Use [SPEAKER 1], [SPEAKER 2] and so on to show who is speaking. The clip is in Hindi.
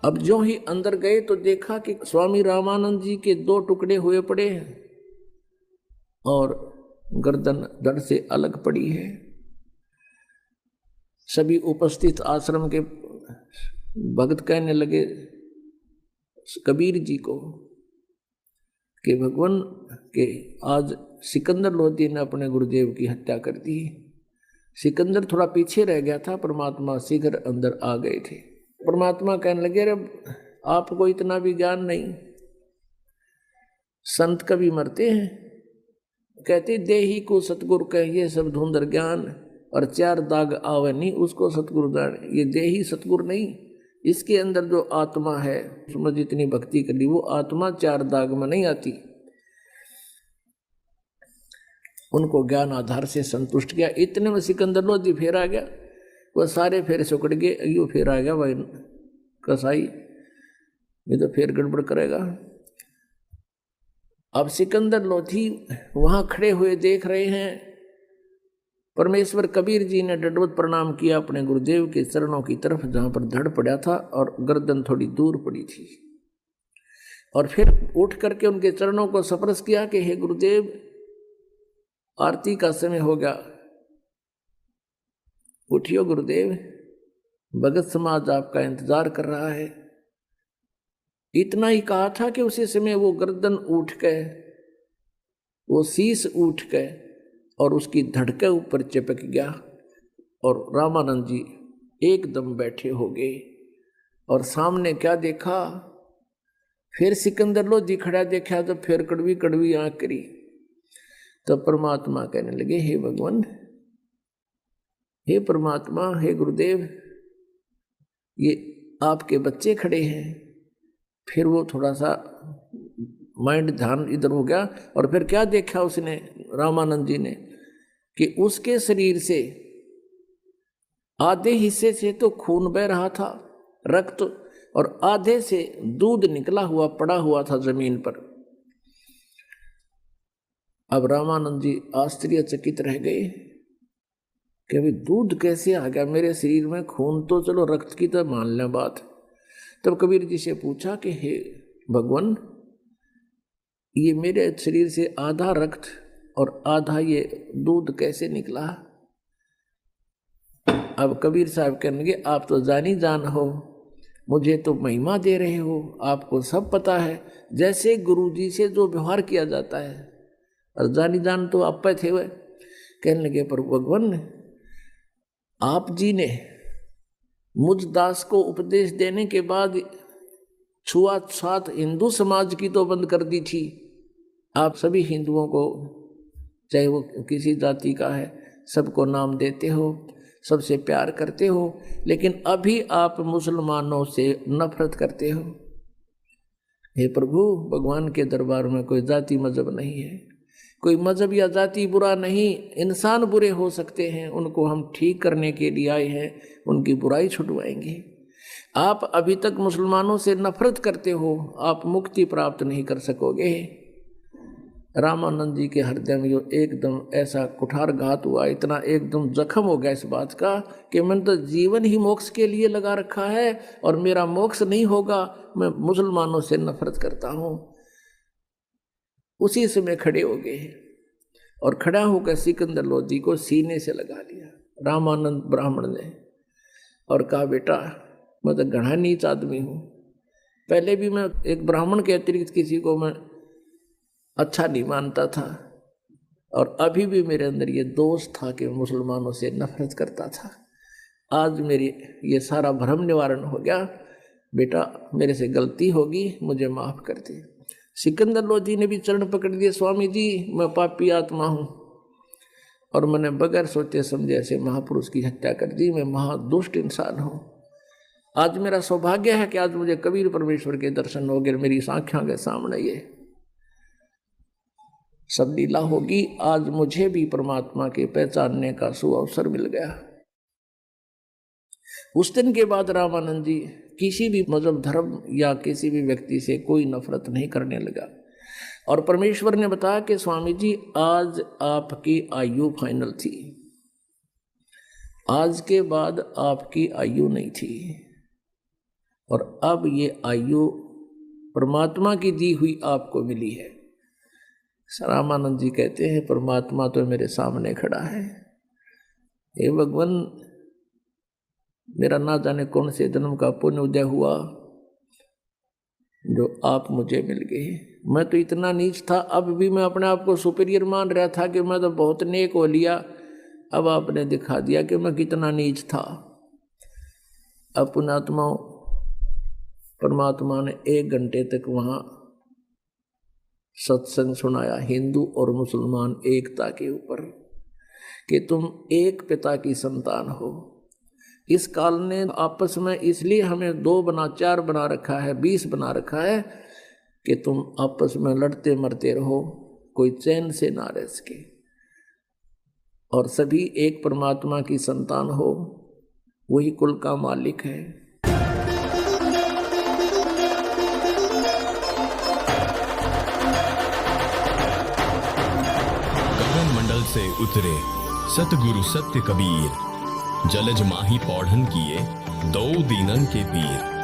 [SPEAKER 1] अब जो ही अंदर गए तो देखा कि स्वामी रामानंद जी के 2 टुकड़े हुए पड़े हैं और गर्दन धड़ से अलग पड़ी है। सभी उपस्थित आश्रम के भक्त कहने लगे कबीर जी को कि भगवान के आज सिकंदर लोधी ने अपने गुरुदेव की हत्या कर दी। सिकंदर थोड़ा पीछे रह गया था, परमात्मा शीघ्र अंदर आ गए थे। परमात्मा कहने लगे अरे आपको इतना भी ज्ञान नहीं, संत कभी मरते हैं। कहते देही को सतगुरु कहिए सब धुंधर ज्ञान, और 4 दाग आवे नहीं उसको सतगुरु दान। ये देही सतगुरु नहीं, इसके अंदर जो आत्मा है उसमें जितनी भक्ति कर ली वो आत्मा 4 दाग में नहीं आती। उनको ज्ञान आधार से संतुष्ट किया। इतने में सिकंदर लोधी फेर आ गया, वो सारे फेर से उकड़ गए। यो फेर आ गया भाई कसाई, ये तो फेर गड़बड़ करेगा। अब सिकंदर लोधी वहां खड़े हुए देख रहे हैं। परमेश्वर कबीर जी ने दंडवत प्रणाम किया अपने गुरुदेव के चरणों की तरफ, जहां पर धड़ पड़ा था और गर्दन थोड़ी दूर पड़ी थी, और फिर उठ करके उनके चरणों को स्पर्श किया कि हे गुरुदेव आरती का समय हो गया, उठियो गुरुदेव, भगत समाज आपका इंतजार कर रहा है। इतना ही कहा था कि उसी समय वो गर्दन उठ गए, वो शीश उठ गए और उसकी धड़ के ऊपर चिपक गया, और रामानंद जी एकदम बैठे हो गए। और सामने क्या देखा, फिर सिकंदर लोधी खड़ा देखा तो फिर कड़वी कड़वी आंख करी। तो परमात्मा कहने लगे हे भगवान, हे परमात्मा, हे गुरुदेव, ये आपके बच्चे खड़े हैं। फिर वो थोड़ा सा माइंड ध्यान इधर हो गया, और फिर क्या देखा उसने रामानंद जी ने कि उसके शरीर से आधे हिस्से से तो खून बह रहा था, रक्त, और आधे से दूध निकला हुआ पड़ा हुआ था जमीन पर। अब रामानंद जी आश्चर्यचकित रह गए कि अभी दूध कैसे आ गया मेरे शरीर में, खून तो चलो रक्त की तो मान लें बात। तब कबीर जी से पूछा कि हे भगवान, ये मेरे शरीर से आधा रक्त और आधा ये दूध कैसे निकला? अब कबीर साहब कहने लगे आप तो जानी जान हो, मुझे तो महिमा दे रहे हो, आपको सब पता है, जैसे गुरु जी से जो व्यवहार किया जाता है, और जानी जान तो आप पे थे। वह कहने लगे पर भगवान, आप जी ने मुझ दास को उपदेश देने के बाद छुआछूत हिंदू समाज की तो बंद कर दी थी। आप सभी हिंदुओं को, चाहे वो किसी जाति का है, सबको नाम देते हो, सबसे प्यार करते हो, लेकिन अभी आप मुसलमानों से नफरत करते हो। हे प्रभु, भगवान के दरबार में कोई जाति मजहब नहीं है, कोई मजहब या जाति बुरा नहीं, इंसान बुरे हो सकते हैं, उनको हम ठीक करने के लिए आए हैं, उनकी बुराई छुटवाएंगे। आप अभी तक मुसलमानों से नफरत करते हो, आप मुक्ति प्राप्त नहीं कर सकोगे। रामानंद जी के हृदय में जो एकदम ऐसा कुठारघात हुआ, इतना एकदम जख्म हो गया इस बात का कि मैंने तो जीवन ही मोक्ष के लिए लगा रखा है और मेरा मोक्ष नहीं होगा, मैं मुसलमानों से नफरत करता हूँ। उसी समय खड़े हो गए और खड़ा होकर सिकंदर लोधी को सीने से लगा लिया रामानंद ब्राह्मण ने, और कहा बेटा मैं तो घना नीच आदमी हूँ, पहले भी मैं एक ब्राह्मण के अतिरिक्त किसी को मैं अच्छा नहीं मानता था, और अभी भी मेरे अंदर ये दोष था कि मुसलमानों से नफरत करता था। आज मेरी ये सारा भ्रम निवारण हो गया, बेटा मेरे से गलती होगी, मुझे माफ़ कर दे। सिकंदर लोधी ने भी चरण पकड़ दिए, स्वामी जी मैं पापी आत्मा हूँ और मैंने बगैर सोचे समझे ऐसे महापुरुष की हत्या कर दी, मैं महादुष्ट इंसान हूँ। आज मेरा सौभाग्य है कि आज मुझे कबीर परमेश्वर के दर्शन हो गए, मेरी आँखों के सामने ये सब लीला होगी। आज मुझे भी परमात्मा के पहचानने का सुअवसर मिल गया। उस दिन के बाद रामानंद जी किसी भी मजहब धर्म या किसी भी व्यक्ति से कोई नफरत नहीं करने लगा, और परमेश्वर ने बताया कि स्वामी जी आज आपकी आयु फाइनल थी, आज के बाद आपकी आयु नहीं थी, और अब ये आयु परमात्मा की दी हुई आपको मिली है। रामानंद जी कहते हैं परमात्मा तो मेरे सामने खड़ा है, हे भगवान मेरा ना जाने कौन से जन्म का पुण्य उदय हुआ जो आप मुझे मिल गए। मैं तो इतना नीच था, अब भी मैं अपने आप को सुपीरियर मान रहा था कि मैं तो बहुत नेक हो लिया, अब आपने दिखा दिया कि मैं कितना नीच था। अब पुण्यात्माओं परमात्मा ने 1 घंटे तक वहाँ सत्संग सुनाया हिंदू और मुसलमान एकता के ऊपर कि तुम एक पिता की संतान हो। इस काल ने आपस में इसलिए हमें 2 बना 4 बना रखा है, 20 बना रखा है कि तुम आपस में लड़ते मरते रहो, कोई चैन से ना रह सके, और सभी एक परमात्मा की संतान हो, वही कुल का मालिक है।
[SPEAKER 2] गगन मंडल से उतरे सतगुरु सत्य कबीर, जलज माही पौढ़न किए 2 दीनन के पीर।